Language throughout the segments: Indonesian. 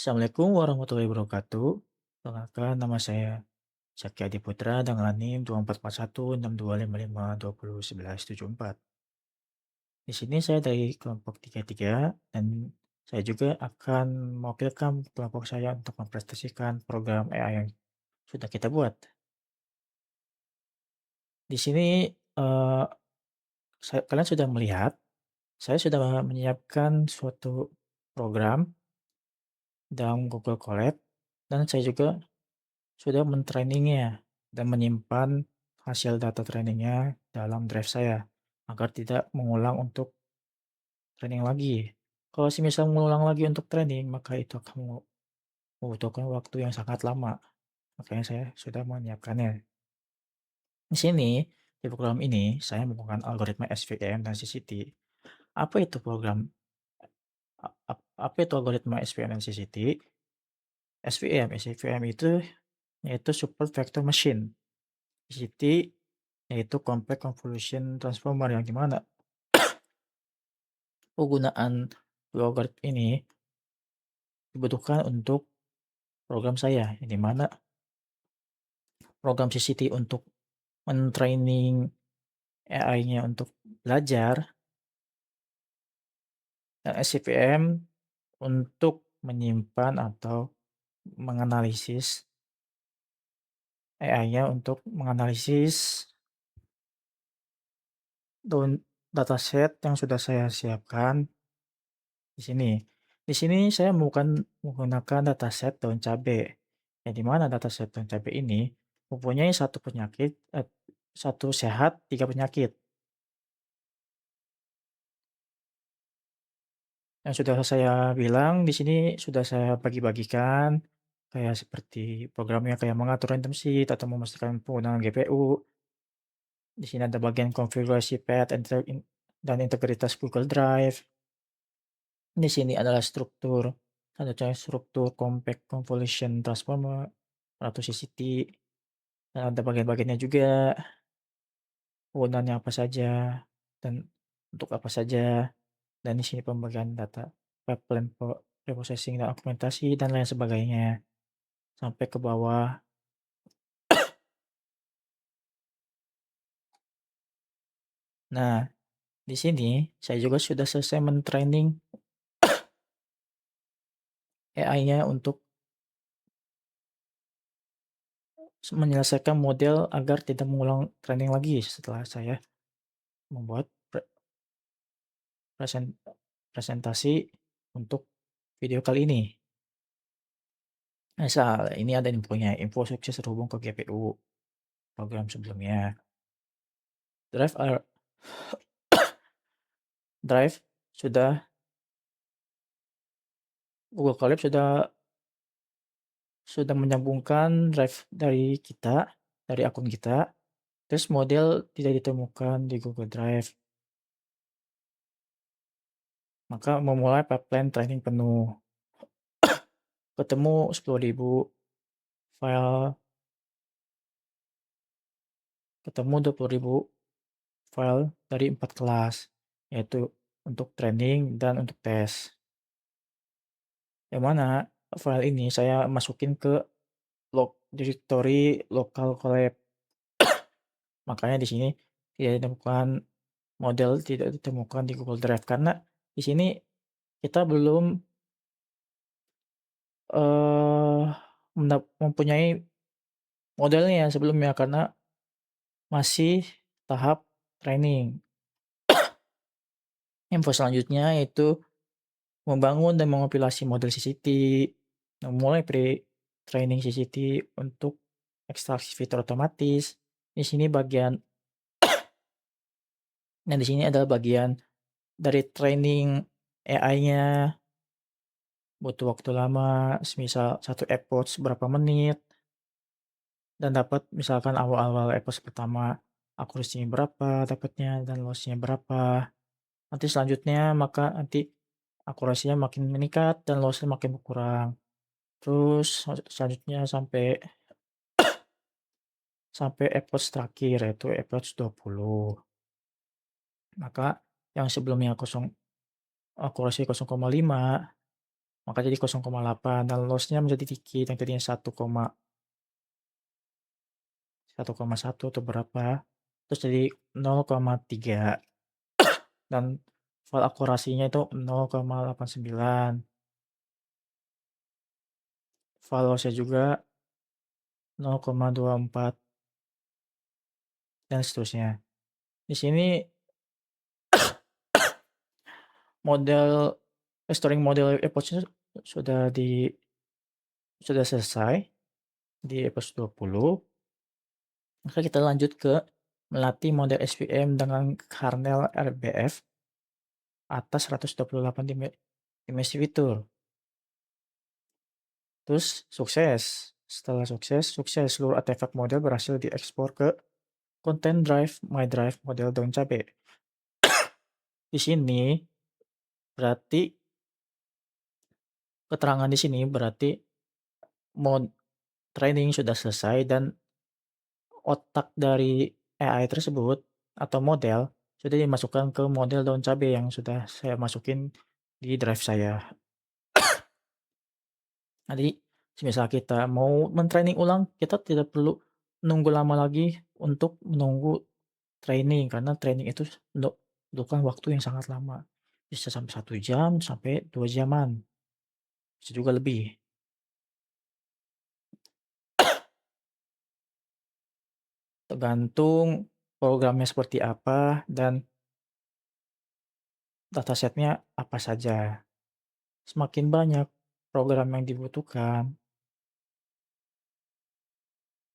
Assalamualaikum warahmatullahi wabarakatuh. Perkenalkan nama saya Zaki Adi Putra dengan NIM 24416255201174. Di sini saya dari kelompok 33 dan saya juga akan mewakilkan kelompok saya untuk mempresentasikan program AI yang sudah kita buat. Di sini eh, kalian sudah melihat, saya sudah menyiapkan suatu program dalam Google Colab dan saya juga sudah men-trainingnya dan menyimpan hasil data trainingnya dalam drive saya, agar tidak mengulang untuk training lagi. Kalau semisal mengulang lagi untuk training, maka itu akan membutuhkan waktu yang sangat lama. Makanya saya sudah menyiapkannya. Di sini, di program ini, saya menggunakan algoritma SVM dan CCT. Apa itu program? Apa itu algoritma SVM dan CCT? SVM itu yaitu Support Vector Machine. CCT yaitu Complex Convolution Transformer yang dimana penggunaan algoritma ini dibutuhkan untuk program saya, yang dimana program CCT untuk men-training AI-nya untuk belajar dan SCVM untuk menyimpan atau menganalisis AI-nya untuk menganalisis daun dataset yang sudah saya siapkan di sini. Di sini saya menggunakan dataset daun cabe, yang di mana dataset daun cabe ini mempunyai satu sehat, 3 penyakit. Yang sudah saya bilang di sini sudah saya bagi-bagikan, kayak seperti programnya kayak mengatur random seed atau memastikan penggunaan GPU. Di sini ada bagian konfigurasi path dan integritas Google Drive. Di sini adalah ada contoh struktur Compact Convolution Transformer atau CCT, dan ada bagian-bagiannya juga, penggunaannya apa saja, dan untuk apa saja, dan di sini pembagian data, pipeline preprocessing dan argumentasi, dan lain sebagainya, sampai ke bawah. Nah, di sini saya juga sudah selesai men-training AI-nya untuk menyelesaikan model agar tidak mengulang training lagi setelah saya membuat presen presentasi untuk video kali ini. Misal ini ada infonya, info sukses terhubung ke GPU program sebelumnya. Drive ar Drive sudah Google Colab sudah menyambungkan drive dari akun kita, terus model tidak ditemukan di Google Drive, maka memulai pipeline training penuh. Ketemu 10.000 file ketemu 20.000 file dari 4 kelas, yaitu untuk training dan untuk tes. Yang mana file ini saya masukin ke directory local collab. Makanya di sini tidak ditemukan di Google Drive karena di sini kita belum eh mempunyai modelnya sebelumnya karena masih tahap training. Info selanjutnya yaitu membangun dan mengompilasi model CCT, memulai pre-training CCT untuk ekstraksi fitur otomatis. Di sini bagian di sini adalah bagian dari training AI-nya, butuh waktu lama, semisal satu epoch berapa menit, dan dapat misalkan awal-awal epoch pertama akurasinya berapa dapatnya dan loss-nya berapa. Nanti selanjutnya maka nanti akurasinya makin meningkat dan loss-nya makin berkurang. Terus selanjutnya sampai sampai epoch terakhir yaitu epoch 20. Maka yang sebelumnya akurasi 0,5 maka jadi 0,8 dan loss-nya menjadi dikit yang tadinya 1,1 atau berapa, terus jadi 0,3 dan file akurasinya itu 0,89, file loss-nya juga 0,24 dan seterusnya. Di sini model restoring model epoch-nya sudah selesai di epoch 20, maka kita lanjut ke melatih model SVM dengan kernel RBF atas 128 dimensif fitur. Terus sukses. Setelah sukses seluruh artefak model berhasil diekspor ke content drive my drive model daun cabe. Di sini berarti keterangan di sini berarti mode training sudah selesai dan otak dari AI tersebut atau model sudah dimasukkan ke model daun cabe yang sudah saya masukin di drive saya. Jadi, semisal kita mau men-training ulang, kita tidak perlu nunggu lama lagi untuk menunggu training, karena training itu membutuhkan waktu yang sangat lama. Bisa sampai 1 jam, sampai 2 jaman, bisa juga lebih. Tergantung programnya seperti apa dan datasetnya apa saja. Semakin banyak program yang dibutuhkan,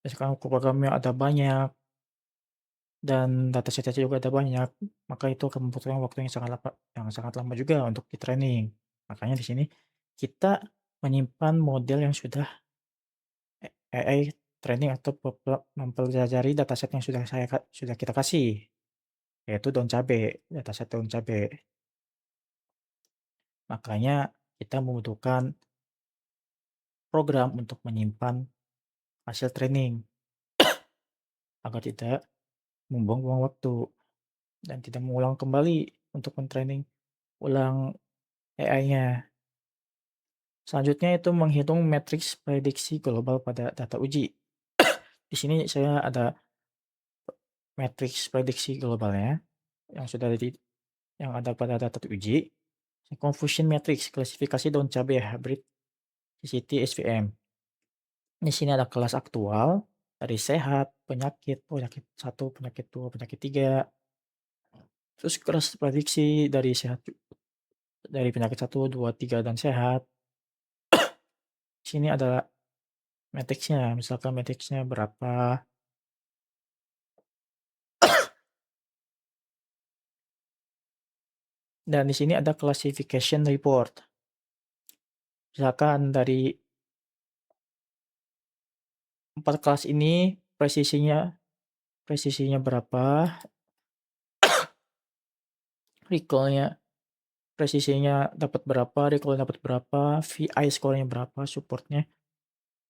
misalkan programnya ada banyak dan dataset-nya juga ada banyak, maka itu akan membutuhkan waktu yang sangat lama juga untuk di-training. Makanya di sini kita menyimpan model yang sudah AI training atau mempelajari dataset yang sudah kita kasih, yaitu daun cabe, dataset daun cabe. Makanya kita membutuhkan program untuk menyimpan hasil training agar tidak membuang-buang waktu dan tidak mengulang kembali untuk men-training ulang AI-nya. Selanjutnya itu menghitung matriks prediksi global pada data uji. Di sini saya ada matriks prediksi globalnya yang sudah yang ada pada data uji. Confusion matrix, klasifikasi daun cabai hybrid CCT SVM. Di sini ada kelas aktual dari sehat, penyakit, penyakit 1, penyakit 2, penyakit 3. Terus kelas prediksi dari sehat, dari penyakit 1, 2, 3 dan sehat. Di sini adalah matriksnya, misalkan matriksnya berapa. Dan di sini ada classification report. Misalkan dari 4 kelas ini presisinya berapa, recall-nya presisinya dapat berapa, recall dapat berapa, VI score-nya berapa, support-nya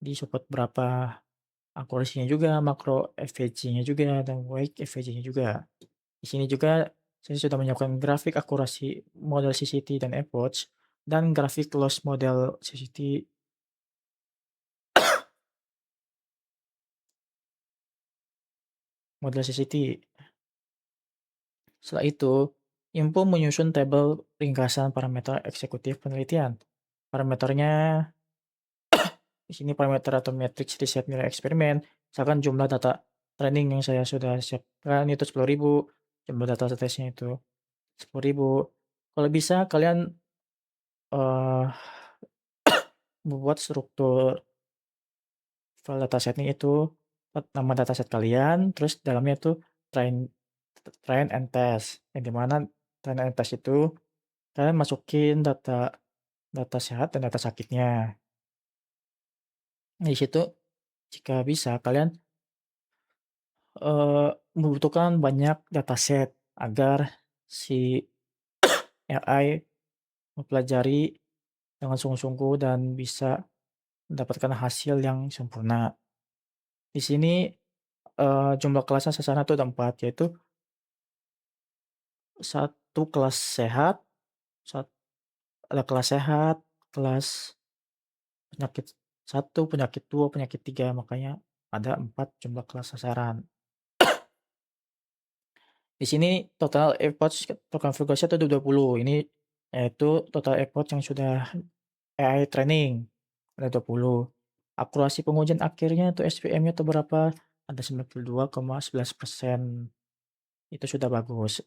di support berapa, akurasinya juga, makro FVG-nya juga, dan wake FVG-nya juga. Di sini juga saya sudah menyiapkan grafik akurasi model CCT dan epoch, dan grafik loss model CCT. Model CCT. Setelah itu, Info menyusun tabel ringkasan parameter eksekutif penelitian. Parameternya di sini parameter atau matriks riset nilai eksperimen, misalkan jumlah data training yang saya sudah siapkan itu 10.000, jumlah data tesnya itu 10.000. Kalau bisa kalian eh, membuat struktur file datasetnya itu nama dataset kalian, terus dalamnya itu train train and test. Yang dimana train and test itu kalian masukin data data sehat dan data sakitnya. Di situ jika bisa kalian membutuhkan banyak dataset agar si AI mempelajari dengan sungguh-sungguh dan bisa mendapatkan hasil yang sempurna. Di sini, jumlah kelasnya sasana itu ada 4, yaitu satu kelas sehat, sat ada kelas sehat, kelas penyakit 1, penyakit 2, penyakit 3, makanya ada 4 jumlah kelas sasaran. Di sini total efforts terkonfigurasi ada 20, ini yaitu total effort yang sudah AI training, ada 20. Akurasi pengujian akhirnya atau SVM-nya itu berapa? Ada 92,11%, itu sudah bagus.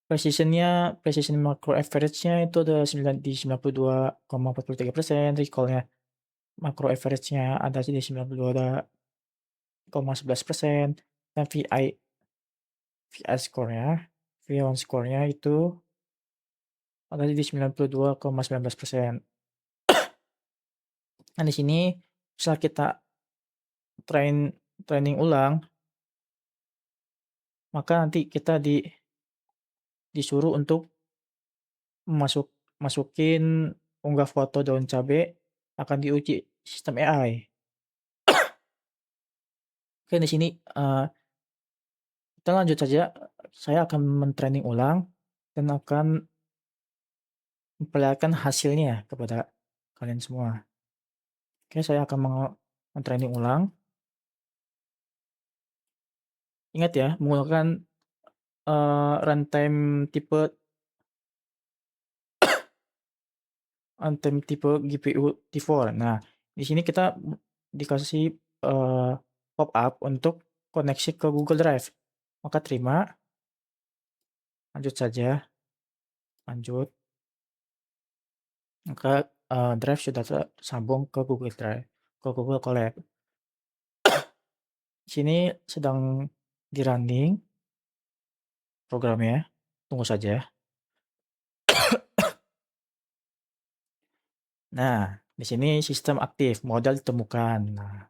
Precision macro average-nya itu ada 92,43%, recall-nya macro average-nya ada di 92,11%, dan VI score-nya, V1 score-nya itu ada di 92,19%. Nah, di sini bisa kita training ulang, maka nanti kita disuruh untuk masukin unggah foto daun cabe, akan diuji sistem AI. Oke, di sini, kita lanjut saja, saya akan men-training ulang dan akan memperlihatkan hasilnya kepada kalian semua. Oke, saya akan men-training ulang. Ingat ya, menggunakan, runtime tipe GPU T4. Nah, di sini kita dikasih, pop-up untuk koneksi ke Google Drive. Maka terima, lanjut saja, lanjut. Maka, drive sudah tersambung ke Google Drive, ke Google Colab. Di sini sedang di-running programnya, tunggu saja. Nah, di sini sistem aktif, modal ditemukan. Nah,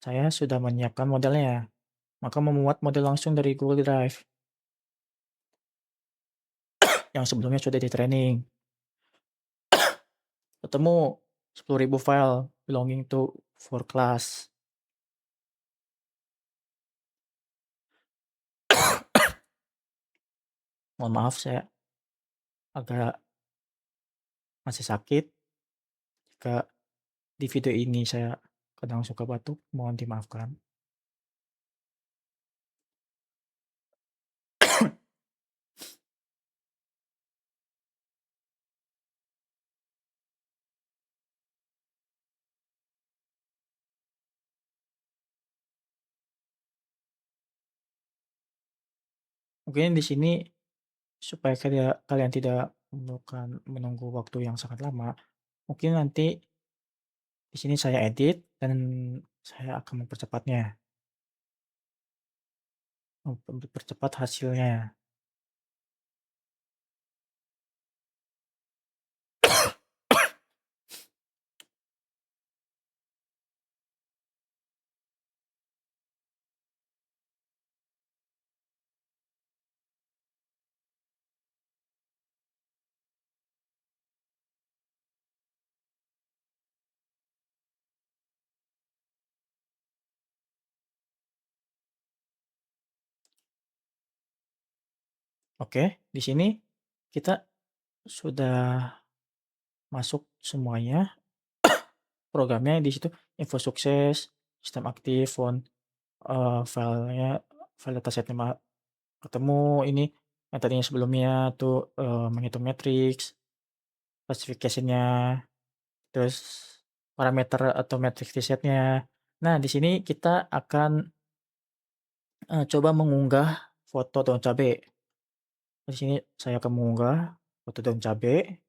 saya sudah menyiapkan modelnya, maka memuat model langsung dari Google Drive yang sebelumnya sudah di-training. Ketemu 10.000 file belonging to 4 class. Mohon maaf, saya agak masih sakit. Jika di video ini saya kadang suka batuk, mohon dimaafkan. Mungkin di sini supaya kalian tidak menunggu waktu yang sangat lama, mungkin nanti di sini saya edit dan saya akan mempercepat hasilnya. Oke, di sini kita sudah masuk semuanya, programnya di situ info sukses, sistem aktif, filenya, file datasetnya ketemu, ini yang tadinya sebelumnya tuh, menghitung matriks, classification-nya, terus parameter atau matrix t-setnya. Nah, di sini kita akan, coba mengunggah foto daun cabe. Di sini saya akan mengunggah foto daun cabe,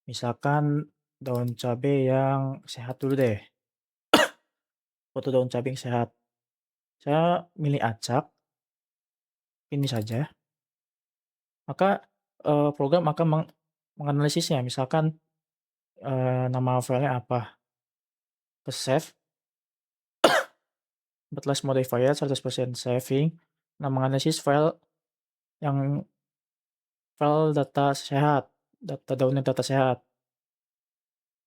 misalkan daun cabe yang sehat dulu deh, foto daun cabe yang sehat. Saya milih acak, ini saja, maka, program akan menganalisisnya, misalkan, nama filenya apa, ke-save, 14 modifier, 100% saving. Nah, menganalisis yang file data sehat, daunnya data sehat.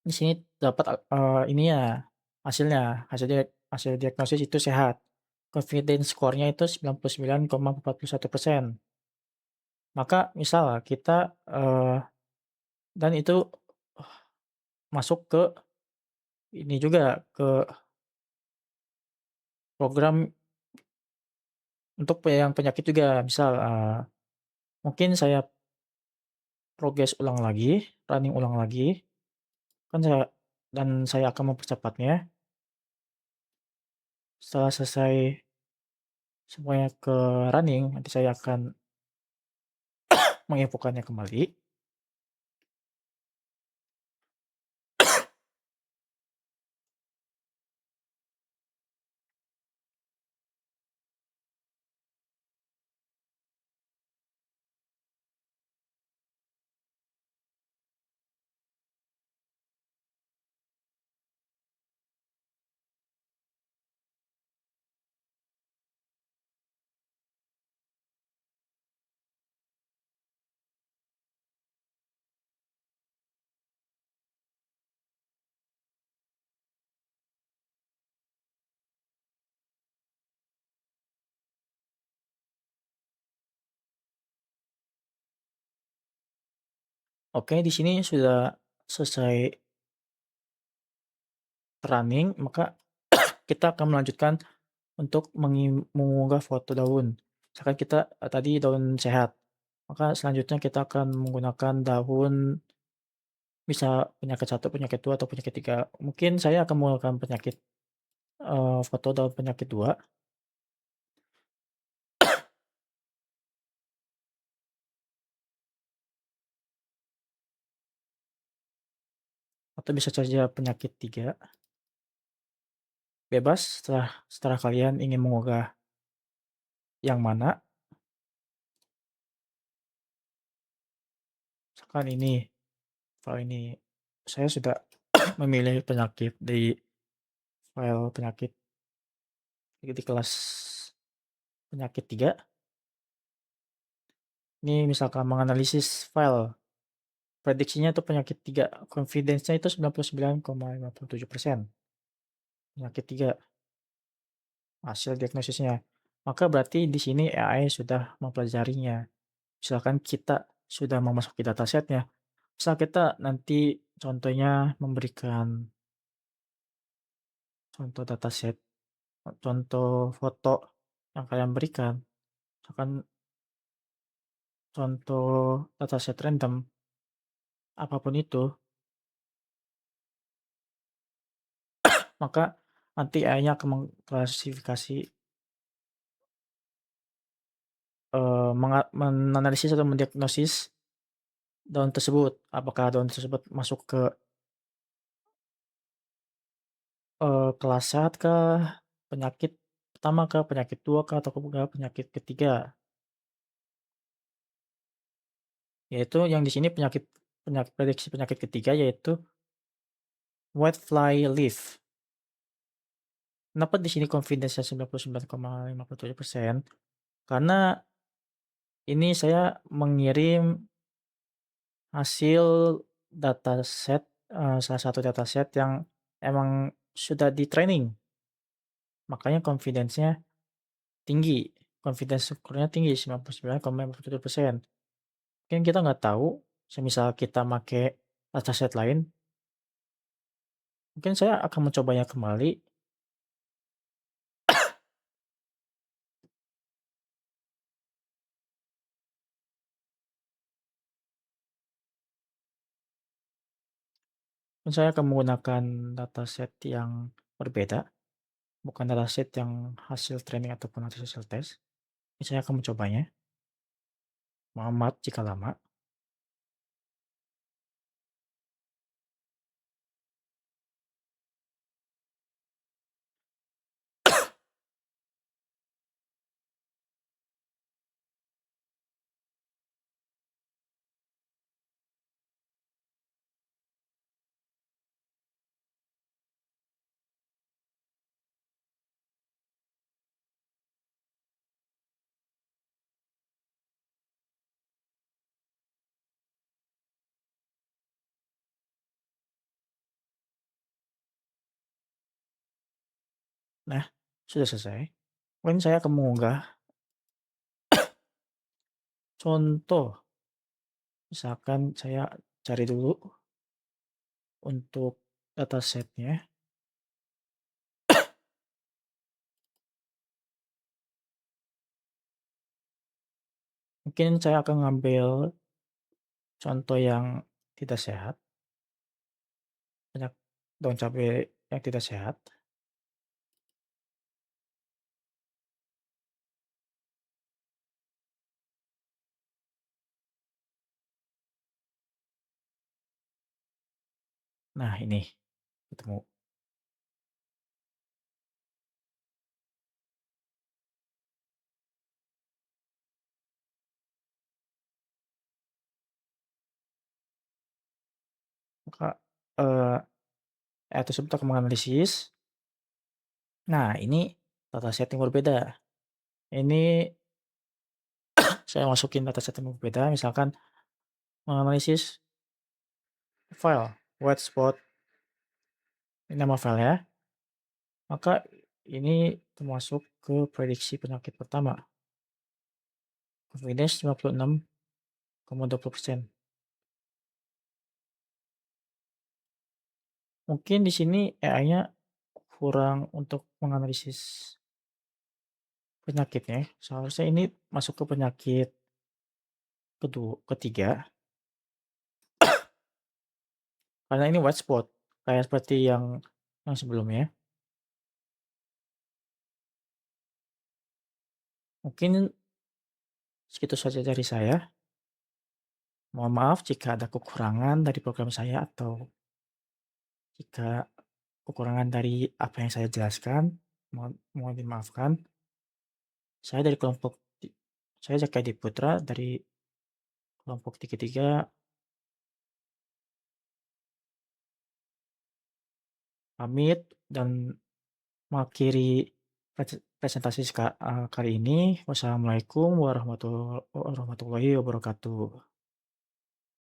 Di sini dapat, ininya, hasil diagnosis itu sehat. Confidence score-nya itu 99,41%. Maka misal kita, dan itu masuk ke ini juga, ke program untuk yang penyakit juga. Misal, mungkin saya progres ulang lagi, running ulang lagi, kan saya akan mempercepatnya. Setelah selesai semuanya ke running, nanti saya akan menginfokannya kembali. Oke, di sini sudah selesai running, maka kita akan melanjutkan untuk mengunggah foto daun. Misalkan kita, tadi daun sehat, maka selanjutnya kita akan menggunakan daun, bisa penyakit satu, penyakit 2, atau penyakit 3. Mungkin saya akan menggunakan penyakit, foto daun penyakit 2, atau bisa saja penyakit 3. Bebas, setelah kalian ingin mengunggah yang mana. Misalkan ini, file ini saya sudah memilih penyakit di file penyakit di kelas penyakit 3. Ini misalkan menganalisis file, prediksinya itu penyakit 3, confidence-nya itu 99,57%, penyakit 3 hasil diagnosisnya. Maka berarti di sini AI sudah mempelajarinya. Misalkan kita sudah memasuki dataset-nya, misal kita nanti contohnya memberikan contoh dataset, contoh foto yang kalian berikan, misalkan contoh dataset random, apapun itu, maka nanti AI-nya akan mengklasifikasi, menganalisis atau mendiagnosis daun tersebut. Apakah daun tersebut masuk ke, kelas sehat kah, penyakit pertama kah, penyakit 2 kah, atau penyakit ketiga. Yaitu yang di sini prediksi penyakit ketiga yaitu whitefly leaf. Kenapa di sini confidence-nya 99,57%? Karena ini saya mengirim hasil dataset, salah satu dataset yang emang sudah di-training, makanya confidence-nya tinggi, confidence score-nya tinggi, 99,57%. Mungkin kita nggak tahu, semisal kita make dataset lain, mungkin saya akan mencobanya kembali, dan saya akan menggunakan dataset yang berbeda, bukan dataset yang hasil training ataupun hasil tes. Ini saya akan mencobanya, mohon maaf jika lama. Nah, sudah selesai. Mungkin saya akan mengunggah Contoh, misalkan saya cari dulu untuk datasetnya, mungkin saya akan ngambil contoh yang tidak sehat, banyak daun cabai yang tidak sehat. Nah ini, ketemu. Maka, AI tersebut akan menganalisis, nah ini dataset yang berbeda. Ini saya masukin dataset yang berbeda, misalkan menganalisis file white spot, ini nama filenya, maka ini termasuk ke prediksi penyakit pertama, confidence 56,20%. Mungkin di sini AI-nya kurang untuk menganalisis penyakitnya, seharusnya ini masuk ke penyakit ketiga, karena ini white spot, kayak seperti yang sebelumnya. Mungkin segitu saja dari saya. Mohon maaf jika ada kekurangan dari program saya atau jika kekurangan dari apa yang saya jelaskan, mohon mohon dimaafkan. Saya dari kelompok ti saya Zakedi Putra dari kelompok 33 pamit dan mengakhiri presentasi kali ini. Wassalamualaikum warahmatullahi wabarakatuh.